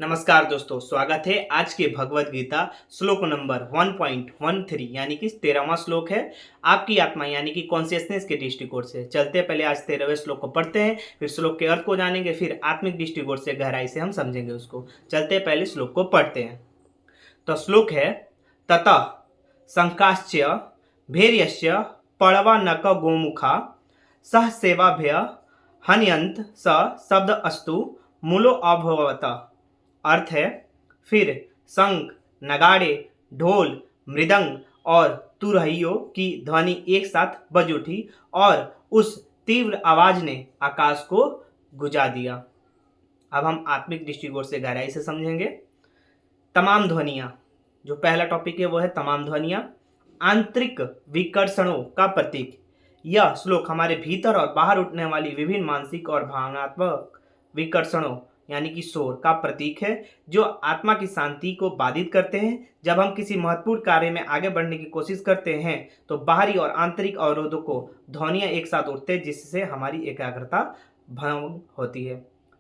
नमस्कार दोस्तों, स्वागत है आज के भगवत गीता श्लोक नंबर 1.13 यानी कि 13वां श्लोक है। आपकी आत्मा यानी कि कॉन्शियसनेस के दृष्टिकोण से चलते पहले आज 13वें श्लोक को पढ़ते हैं, फिर श्लोक के अर्थ को जानेंगे, फिर आत्मिक दृष्टिकोण से गहराई से हम समझेंगे उसको। चलते पहले श्लोक को पढ़ते हैं। तो श्लोक है ततः शंकाश्च भैर्यश्च पड़वानक गोमुखा सह सेवाभ्य हन्यंत स शब्द अस्तु मूलो अभवत। अर्थ है फिर शंख, नगाड़े, ढोल, मृदंग और तुरहियों की ध्वनि एक साथ बज उठी और उस तीव्र आवाज ने आकाश को गुजा दिया। अब हम आत्मिक दृष्टिकोण से गहराई से समझेंगे। तमाम ध्वनियां, जो पहला टॉपिक है वो है तमाम ध्वनियां आंतरिक विकर्षणों का प्रतीक। यह श्लोक हमारे भीतर और बाहर उठने वाली विभिन्न मानसिक और भावनात्मक विकर्षणों यानी कि शोर का प्रतीक है, जो आत्मा की शांति को बाधित करते हैं। जब हम किसी महत्वपूर्ण कार्य में आगे बढ़ने की कोशिश करते हैं तो बाहरी और आंतरिक अवरोधों को ध्वनियां एक साथ उठते हैं, जिससे हमारी एकाग्रता भंग होती है।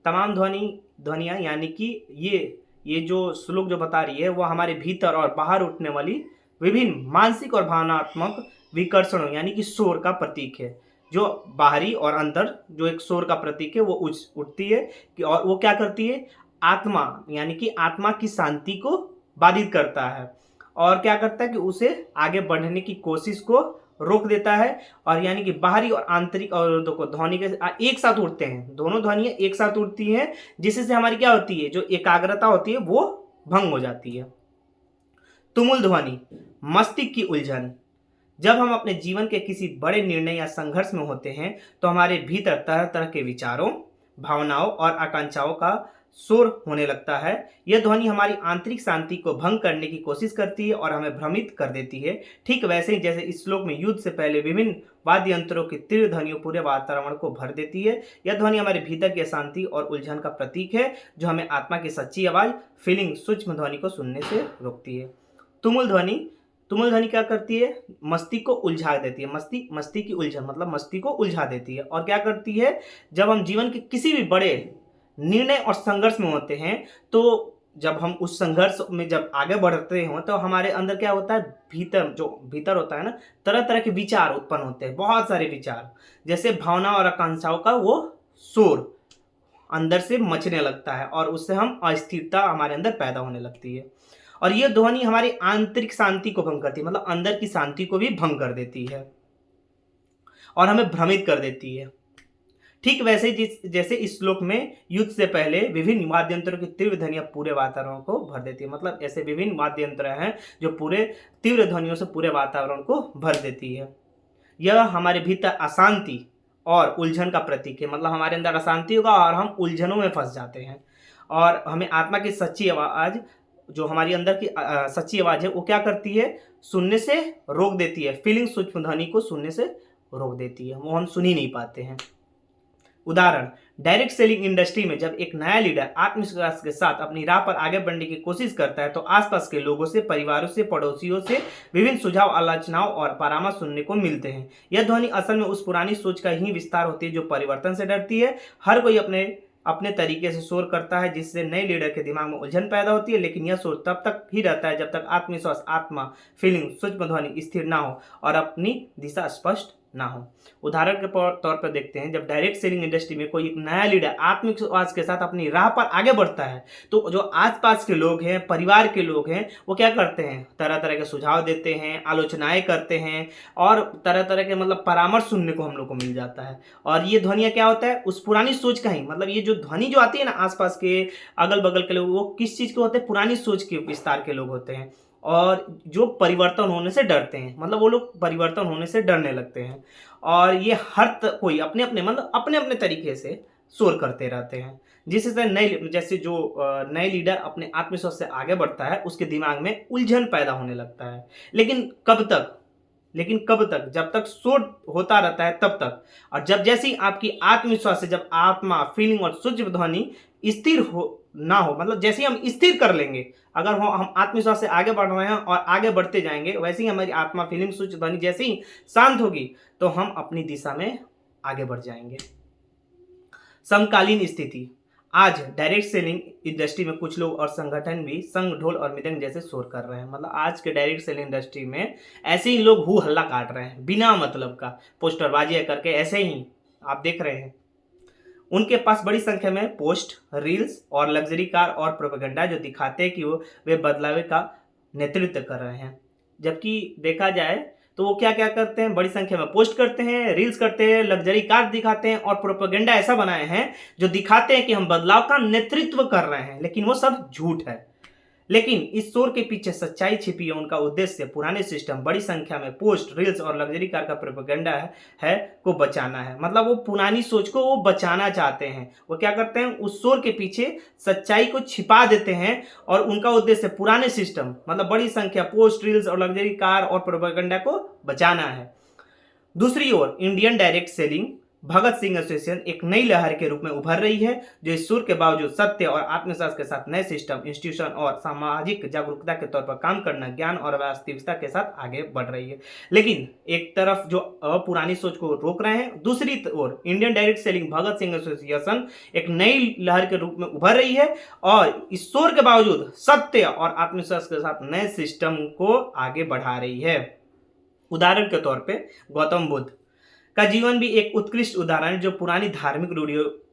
तमाम ध्वनियां यानी कि ये जो श्लोक जो बता रही है वो हमारे भीतर और बाहर उठने वाली विभिन्न मानसिक और भावनात्मक विकर्षणों यानी कि शोर का प्रतीक है। जो बाहरी और अंदर जो एक शोर का प्रतीक है वो उठती है कि और वो क्या करती है, आत्मा यानी कि आत्मा की शांति को बाधित करता है और क्या करता है कि उसे आगे बढ़ने की कोशिश को रोक देता है। और यानी कि बाहरी और आंतरिक अवरोधों को ध्वनि के एक साथ उठते हैं, दोनों ध्वनियां एक साथ उठती हैं, जिससे हमारी क्या होती है, जो एकाग्रता होती है वो भंग हो जाती है। तुमुल ध्वनि मस्तिष्क की उलझन। जब हम अपने जीवन के किसी बड़े निर्णय या संघर्ष में होते हैं तो हमारे भीतर तरह तरह के विचारों, भावनाओं और आकांक्षाओं का शोर होने लगता है। यह ध्वनि हमारी आंतरिक शांति को भंग करने की कोशिश करती है और हमें भ्रमित कर देती है। ठीक वैसे ही जैसे इस श्लोक में युद्ध से पहले विभिन्न वाद्य यंत्रों की तीव्र ध्वनियों पूरे वातावरण को भर देती है। यह ध्वनि हमारे भीतर की अशांति और उलझन का प्रतीक है, जो हमें आत्मा की सच्ची आवाज, फीलिंग, सूक्ष्म ध्वनि को सुनने से रोकती है। तुमुल ध्वनि क्या करती है, मस्तिष्क को उलझा देती है। मस्तिष्क की उलझन मतलब मस्तिष्क को उलझा देती है। और क्या करती है, जब हम जीवन के किसी भी बड़े निर्णय और संघर्ष में होते हैं तो जब हम उस संघर्ष में जब आगे बढ़ते हो तो हमारे अंदर क्या होता है, भीतर होता है ना, तरह तरह के विचार उत्पन्न होते हैं, बहुत सारे विचार, जैसे भावना और आकांक्षाओं का वो शोर अंदर से मचने लगता है और उससे हम अस्थिरता हमारे अंदर पैदा होने लगती है। और ये ध्वनि हमारी आंतरिक शांति को भंग करती है, मतलब अंदर की शांति को भी भंग कर देती है और हमें भ्रमित कर देती है। ठीक वैसे जैसे इस श्लोक में युद्ध से पहले विभिन्न वाद्य यंत्रों की तीव्र ध्वनियां पूरे वातावरण को भर देती है। मतलब ऐसे विभिन्न वाद्य यंत्र हैं जो पूरे तीव्र ध्वनियों से पूरे वातावरण को भर देती है। यह हमारे भीतर अशांति और उलझन का प्रतीक है। मतलब हमारे अंदर अशांति होगा और हम उलझनों में फंस जाते हैं और हमें आत्मा की सच्ची आवाज, जो हमारी अंदर की सच्ची आवाज है, वो क्या करती है, सुनने से रोक देती है। फीलिंग, सूक्ष्म ध्वनि को सुनने से रोक देती है, वो हम सुन ही नहीं पाते हैं। उदाहरण, डायरेक्ट सेलिंग इंडस्ट्री में जब एक नया लीडर आत्मविश्वास के साथ अपनी राह पर आगे बढ़ने की कोशिश करता है तो आसपास के लोगों से, परिवारों से, पड़ोसियों से विभिन्न सुझाव, आलोचनाओं और परामर्श सुनने को मिलते हैं। यह ध्वनि असल में उस पुरानी सोच का ही विस्तार होती है जो परिवर्तन से डरती है। हर कोई अपने तरीके से शोर करता है, जिससे नए लीडर के दिमाग में उलझन पैदा होती है, लेकिन यह शोर तब तक ही रहता है जब तक आत्मविश्वास, आत्मा, फीलिंग, सूक्ष्म ध्वनि स्थिर ना हो और अपनी दिशा स्पष्ट ना हो। उदाहरण के तौर पर देखते हैं, जब डायरेक्ट सेलिंग इंडस्ट्री में कोई एक नया लीडर आत्मविश्वास के साथ अपनी राह पर आगे बढ़ता है तो जो आसपास के लोग हैं, परिवार के लोग हैं, वो क्या करते हैं, तरह तरह के सुझाव देते हैं, आलोचनाएं करते हैं और तरह तरह के मतलब परामर्श सुनने को हम लोग को मिल जाता है। और ये ध्वनियाँ क्या होता है, उस पुरानी सोच का ही, मतलब ये जो ध्वनि जो आती है ना आसपास के अगल बगल के लोग, वो किस चीज़ के होते हैं, पुरानी सोच के विस्तार के लोग होते हैं और जो परिवर्तन होने से डरते हैं। मतलब वो लोग परिवर्तन होने से डरने लगते हैं और ये कोई अपने अपने तरीके से शोर करते रहते हैं, जिससे नए लीडर अपने आत्मविश्वास से आगे बढ़ता है, उसके दिमाग में उलझन पैदा होने लगता है। लेकिन कब तक, जब तक शोर होता रहता है तब तक। और जैसे ही आपकी आत्मविश्वास से जब आत्मा, फीलिंग और सूक्ष्म ध्वनि स्थिर ना हो, मतलब जैसे ही हम स्थिर कर लेंगे, अगर हम आत्मविश्वास से आगे बढ़ रहे हैं और आगे बढ़ते जाएंगे, वैसे ही हमारी आत्मा, फीलिंग, सूक्ष्म ध्वनि जैसे ही शांत होगी तो हम अपनी दिशा में आगे बढ़ जाएंगे। समकालीन स्थिति, आज डायरेक्ट सेलिंग इंडस्ट्री में कुछ लोग और संगठन भी संग, ढोल और मृदंग जैसे शोर कर रहे हैं। मतलब आज के डायरेक्ट सेलिंग इंडस्ट्री में ऐसे ही लोग हु हल्ला काट रहे हैं बिना मतलब का, पोस्टरबाजी करके ऐसे ही आप देख रहे हैं। उनके पास बड़ी संख्या में पोस्ट, रील्स और लग्जरी कार और प्रोपेगेंडा जो दिखाते हैं कि वे बदलाव का नेतृत्व कर रहे हैं। जबकि देखा जाए तो वो क्या क्या करते हैं, बड़ी संख्या में पोस्ट करते हैं, रील्स करते हैं, लग्जरी कार दिखाते हैं और प्रोपेगेंडा ऐसा बनाए हैं जो दिखाते हैं कि हम बदलाव का नेतृत्व कर रहे हैं, लेकिन वो सब झूठ है। लेकिन इस शोर के पीछे सच्चाई छिपी है। उनका उद्देश्य पुराने सिस्टम, बड़ी संख्या में पोस्ट, रील्स और लग्जरी कार का प्रोपेगेंडा है को बचाना है। मतलब वो पुरानी सोच को वो बचाना चाहते हैं। वो क्या करते हैं, उस शोर के पीछे सच्चाई को छिपा देते हैं और उनका उद्देश्य पुराने सिस्टम, मतलब बड़ी संख्या पोस्ट, रील्स और लग्जरी कार और प्रोपेगेंडा को बचाना है। दूसरी ओर Indian direct selling Bhagat Singh association एक नई लहर के रूप में उभर रही है, जो इस सुर के बावजूद सत्य और आत्मविश्वास के साथ नए सिस्टम, इंस्टीट्यूशन और सामाजिक जागरूकता के तौर पर काम करना, ज्ञान और वास्तविकता के साथ आगे बढ़ रही है। लेकिन एक तरफ जो पुरानी सोच को रोक रहे हैं, दूसरी ओर Indian direct selling Bhagat Singh association एक नई लहर के रूप में उभर रही है और इस शोर के बावजूद सत्य और आत्मविश्वास के साथ नए सिस्टम को आगे बढ़ा रही है। उदाहरण के तौर पे गौतम बुद्ध का जीवन भी एक उत्कृष्ट उदाहरण है, जो पुरानी धार्मिक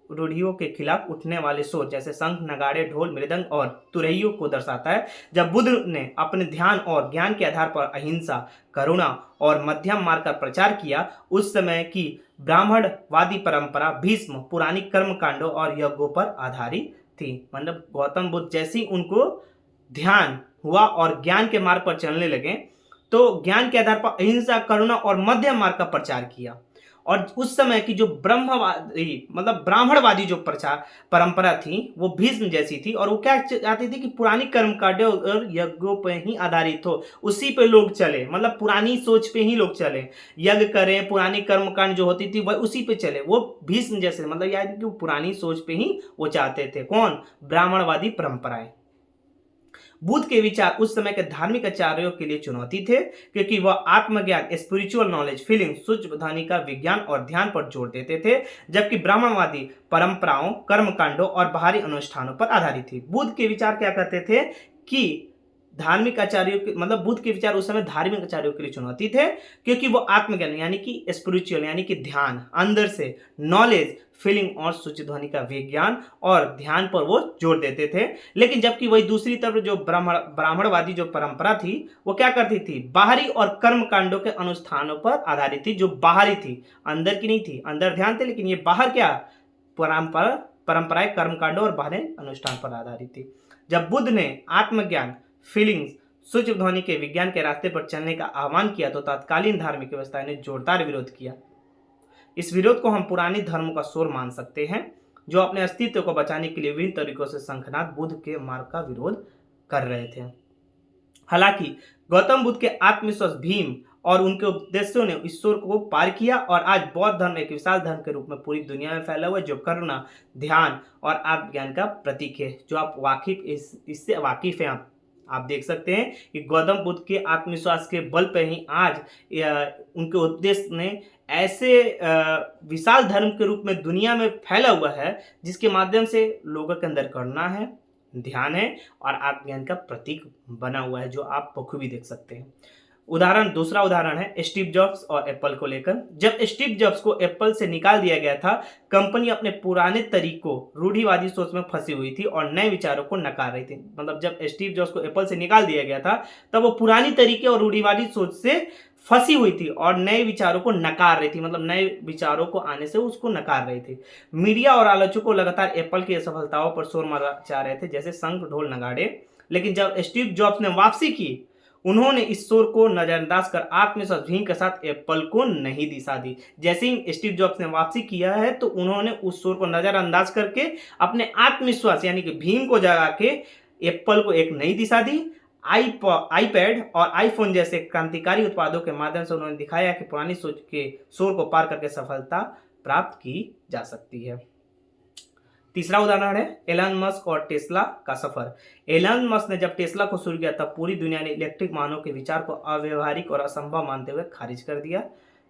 रूढ़ियों के खिलाफ उठने वाले सोच जैसे शंख, नगाड़े, ढोल, मृदंग और तुरहियों को दर्शाता है। जब बुद्ध ने अपने ध्यान और ज्ञान के आधार पर अहिंसा, करुणा और मध्यम मार्ग का प्रचार किया, उस समय की ब्राह्मणवादी परंपरा भीष्म, पुरानी कर्मकांडों और यज्ञों पर आधारित थी। मतलब गौतम बुद्ध जैसे ही उनको ध्यान हुआ और ज्ञान के मार्ग पर चलने लगे, तो ज्ञान के आधार पर अहिंसा, करुणा और मध्यम मार्ग का प्रचार किया। और उस समय की जो ब्रह्मवादी मतलब ब्राह्मणवादी जो प्रचार परंपरा थी वो भीष्म जैसी थी और वो क्या चाहती थी कि पुरानी कर्मकांडों और यज्ञों पर ही आधारित हो, उसी पे लोग चले, मतलब पुरानी सोच पे ही लोग चले, यज्ञ करें, पुरानी कर्मकांड जो होती थी वह उसी पे चले। वो भीष्म जैसे मतलब यानी कि पुरानी सोच पे ही वो चाहते थे। कौन? ब्राह्मणवादी परंपराएं। बुद्ध के विचार उस समय के धार्मिक आचार्यों के लिए चुनौती थे, क्योंकि वह आत्मज्ञान, स्पिरिचुअल नॉलेज, फीलिंग, सूक्ष्म ध्वनि का विज्ञान और ध्यान पर जोर देते थे, जबकि ब्राह्मणवादी परंपराओं, कर्मकांडों और बाहरी अनुष्ठानों पर आधारित थी। बुद्ध के विचार क्या कहते थे कि धार्मिक आचार्यों के मतलब बुद्ध के विचार उस समय धार्मिक आचार्यों के लिए चुनौती थे, क्योंकि वो आत्मज्ञान यानी कि स्पिरिचुअल यानी कि ध्यान, अंदर से नॉलेज, फीलिंग और सूक्ष्म ध्वनि का विज्ञान और ध्यान पर वो जोर देते थे। लेकिन जबकि वही दूसरी तरफ जो ब्राह्मणवादी जो परंपरा थी वो क्या करती थी, बाहरी और कर्म कांडों के अनुष्ठानों पर आधारित थी, जो बाहरी थी, अंदर की नहीं थी। अंदर ध्यान थे लेकिन ये बाहर क्या, परंपराएं कर्म कांडों और बाहरी अनुष्ठान पर आधारित थी। जब बुद्ध ने आत्मज्ञान, फीलिंग्स, सूक्ष्म ध्वनि के विज्ञान के रास्ते पर चलने का आह्वान किया तो तत्कालीन धार्मिक व्यवस्था ने जोरदार विरोध किया। इस विरोध को हम पुराने धर्मों का शोर मान सकते हैं, जो अपने अस्तित्व को बचाने के लिए विभिन्न तरीकों से शंखनाद बुद्ध के मार्ग का विरोध कर रहे थे। हालांकि गौतम बुद्ध के आत्मविश्वास, भीम और उनके उपदेशों ने ईश्वर को पार किया और आज बौद्ध धर्म एक विशाल धर्म के रूप में पूरी दुनिया में फैला हुआ है, जो करुणा, ध्यान और आत्मज्ञान का प्रतीक है। जो आप इससे वाकिफ हैं, आप देख सकते हैं कि गौतम बुद्ध के आत्मविश्वास के बल पर ही आज उनके उपदेश ने ऐसे विशाल धर्म के रूप में दुनिया में फैला हुआ है, जिसके माध्यम से लोगों के अंदर करुणा है, ध्यान है और आत्मज्ञान का प्रतीक बना हुआ है, जो आप बखूबी देख सकते हैं। दूसरा उदाहरण है स्टीव जॉब्स और एप्पल को लेकर। जब स्टीव जॉब्स को एप्पल से निकाल दिया गया था, कंपनी अपने पुराने तरीकों, रूढ़िवादी सोच में फंसी हुई थी और नए विचारों को नकार रही थी। मतलब जब स्टीव जॉब्स को एप्पल से निकाल दिया गया था, तब वो पुरानी तरीके और रूढ़िवादी सोच से फंसी हुई थी और नए विचारों को नकार रही थी, मतलब नए विचारों को आने से उसको नकार रही थी। मीडिया और आलोचकों लगातार एप्पल की असफलताओं पर शोर मचा रहे थे, जैसे शंख, ढोल, नगाड़े। लेकिन जब स्टीव जॉब्स ने वापसी की, उन्होंने इस शोर को नजरअंदाज कर आत्मविश्वास, भीम के साथ एप्पल को नई दिशा दी। जैसे ही स्टीव जॉब्स ने वापसी किया है, तो उन्होंने उस शोर को नजरअंदाज करके अपने आत्मविश्वास यानी कि भीम को जगा के एप्पल को एक नई दिशा दी। आईपैड और आईफोन जैसे क्रांतिकारी उत्पादों के माध्यम से उन्होंने दिखाया कि पुरानी सोच के शोर को पार करके सफलता प्राप्त की जा सकती है। तीसरा उदाहरण है एलन मस्क और टेस्ला का सफर। एलन मस्क ने जब टेस्ला को शुरू किया, तब पूरी दुनिया ने इलेक्ट्रिक वाहनों के विचार को अव्यवहारिक और असंभव मानते हुए खारिज कर दिया।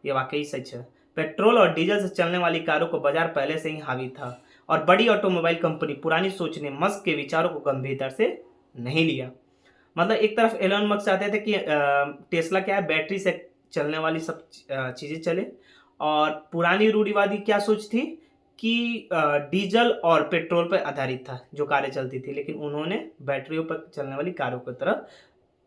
ये वाकई सच है। पेट्रोल और डीजल से चलने वाली कारों को बाजार पहले से ही हावी था और बड़ी ऑटोमोबाइल कंपनी पुरानी सोच ने मस्क के विचारों को गंभीरता से नहीं लिया। मतलब एक तरफ एलन मस्क चाहते थे कि टेस्ला क्या है, बैटरी से चलने वाली सब चीज़ें चले, और पुरानी रूढ़िवादी क्या सोच थी कि डीजल और पेट्रोल पर आधारित था जो कारें चलती थी, लेकिन उन्होंने बैटरियों पर चलने वाली कारों की तरफ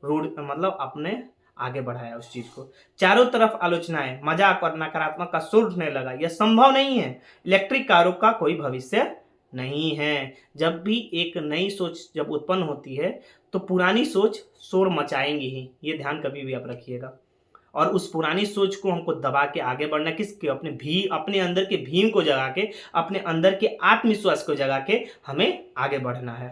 मतलब अपने आगे बढ़ाया उस चीज़ को। चारों तरफ आलोचनाएं, मजाक और नकारात्मक का सुर उठने लगा। यह संभव नहीं है, इलेक्ट्रिक कारों का कोई भविष्य नहीं है। जब भी एक नई सोच जब उत्पन्न होती है तो पुरानी सोच शोर मचाएंगी ही, ये ध्यान कभी भी आप रखिएगा। और उस पुरानी सोच को हमको दबा के आगे बढ़ना, किसके, अपने अंदर के भीम को जगा के, अपने अंदर के आत्मविश्वास को जगा के हमें आगे बढ़ना है।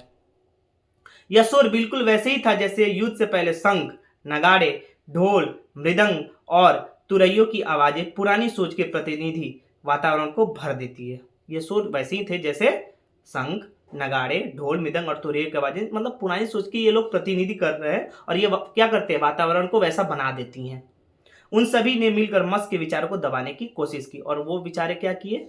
यह शोर बिल्कुल वैसे ही था जैसे युद्ध से पहले शंख, नगाड़े, ढोल, मृदंग और तुरैयों की आवाजें पुरानी सोच के प्रतिनिधि वातावरण को भर देती है। ये शोर वैसे ही थे जैसे शंख, नगाड़े, ढोल, मृदंग और तुरैयों की आवाजें, मतलब पुरानी सोच की ये लोग प्रतिनिधि कर रहे हैं, और ये क्या करते हैं, वातावरण को वैसा बना देती हैं। उन सभी ने मिलकर मस्क के विचारों को दबाने की कोशिश की, और वो विचारे क्या किए,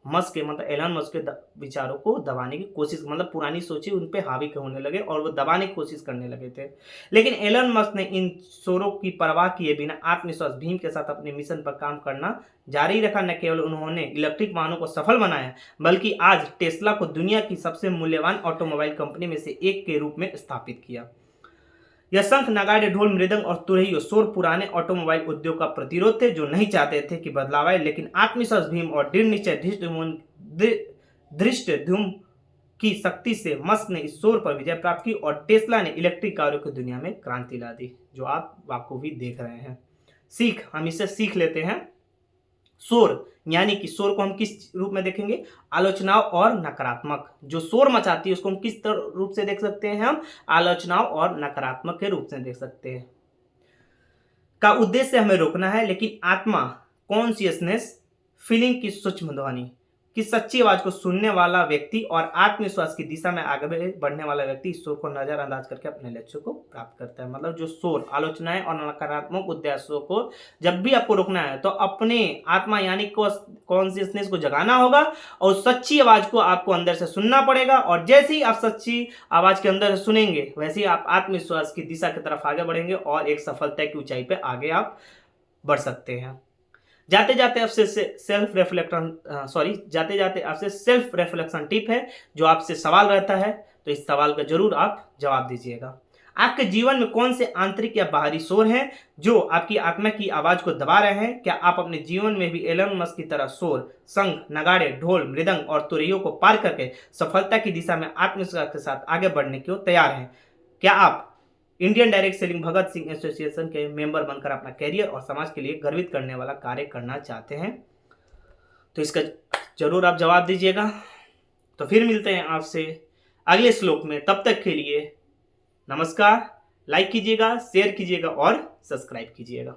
मस्क के मतलब एलन मस्क के विचारों को दबाने की कोशिश, मतलब पुरानी सोचें उन पे हावी होने लगे और वो दबाने की कोशिश करने लगे थे। लेकिन एलन मस्क ने इन शोरों की परवाह किए बिना आत्मविश्वास भीम के साथ अपने मिशन पर काम करना जारी रखा। न केवल उन्होंने इलेक्ट्रिक वाहनों को सफल बनाया, बल्कि आज टेस्ला को दुनिया की सबसे मूल्यवान ऑटोमोबाइल कंपनी में से एक के रूप में स्थापित किया। यह शंख, नगाड़े, ढोल, मृदंग और तुरहियों शोर पुराने ऑटोमोबाइल उद्योग का प्रतिरोध थे, जो नहीं चाहते थे कि बदलाव आए। लेकिन आत्मविश्वास भीम और दृढ़ निश्चय धृष्टद्युम्न की शक्ति से मस्क ने इस शोर पर विजय प्राप्त की और टेस्ला ने इलेक्ट्रिक कारों की दुनिया में क्रांति ला दी, जो आप बाखूबी देख रहे हैं। हम इसे सीख लेते हैं। शोर यानी कि शोर को हम किस रूप में देखेंगे, आलोचनाओं और नकारात्मक। जो शोर मचाती है उसको हम किस रूप से देख सकते हैं, हम आलोचनाओं और नकारात्मक के रूप से देख सकते हैं। का उद्देश्य हमें रोकना है, लेकिन आत्मा, कॉन्शियसनेस, फीलिंग की सूक्ष्म ध्वनि की सच्ची आवाज को सुनने वाला व्यक्ति और आत्मविश्वास की दिशा में आगे बढ़ने वाला व्यक्ति इस शोर को नजरअंदाज करके अपने लक्ष्य को प्राप्त करता है। मतलब जो शोर, आलोचनाएं और नकारात्मक उद्देश्यों को जब भी आपको रोकना है तो अपने आत्मा यानी कॉन्शियसनेस को जगाना होगा और सच्ची आवाज को आपको अंदर से सुनना पड़ेगा। और जैसे ही आप सच्ची आवाज के अंदर से सुनेंगे, वैसे ही आप आत्मविश्वास की दिशा की तरफ आगे बढ़ेंगे और एक सफलता की ऊंचाई पे आगे आप बढ़ सकते हैं। जाते जाते आपसे सेल्फ रिफ्लेक्शन टिप है, जो आपसे सवाल रहता है, तो इस सवाल का जरूर आप जवाब दीजिएगा। आपके जीवन में कौन से आंतरिक या बाहरी शोर हैं जो आपकी आत्मा की आवाज को दबा रहे हैं? क्या आप अपने जीवन में भी एलन मस्क की तरह शोर, शंख, नगाड़े, ढोल, मृदंग और तुरैयों को पार करके सफलता की दिशा में आत्मविश्वास के साथ आगे बढ़ने को तैयार हैं? क्या आप Indian direct selling Bhagat Singh association के मेंबर बनकर अपना कैरियर और समाज के लिए गर्वित करने वाला कार्य करना चाहते हैं? तो इसका जरूर आप जवाब दीजिएगा। तो फिर मिलते हैं आपसे अगले श्लोक में, तब तक के लिए नमस्कार। लाइक कीजिएगा, शेयर कीजिएगा और सब्सक्राइब कीजिएगा।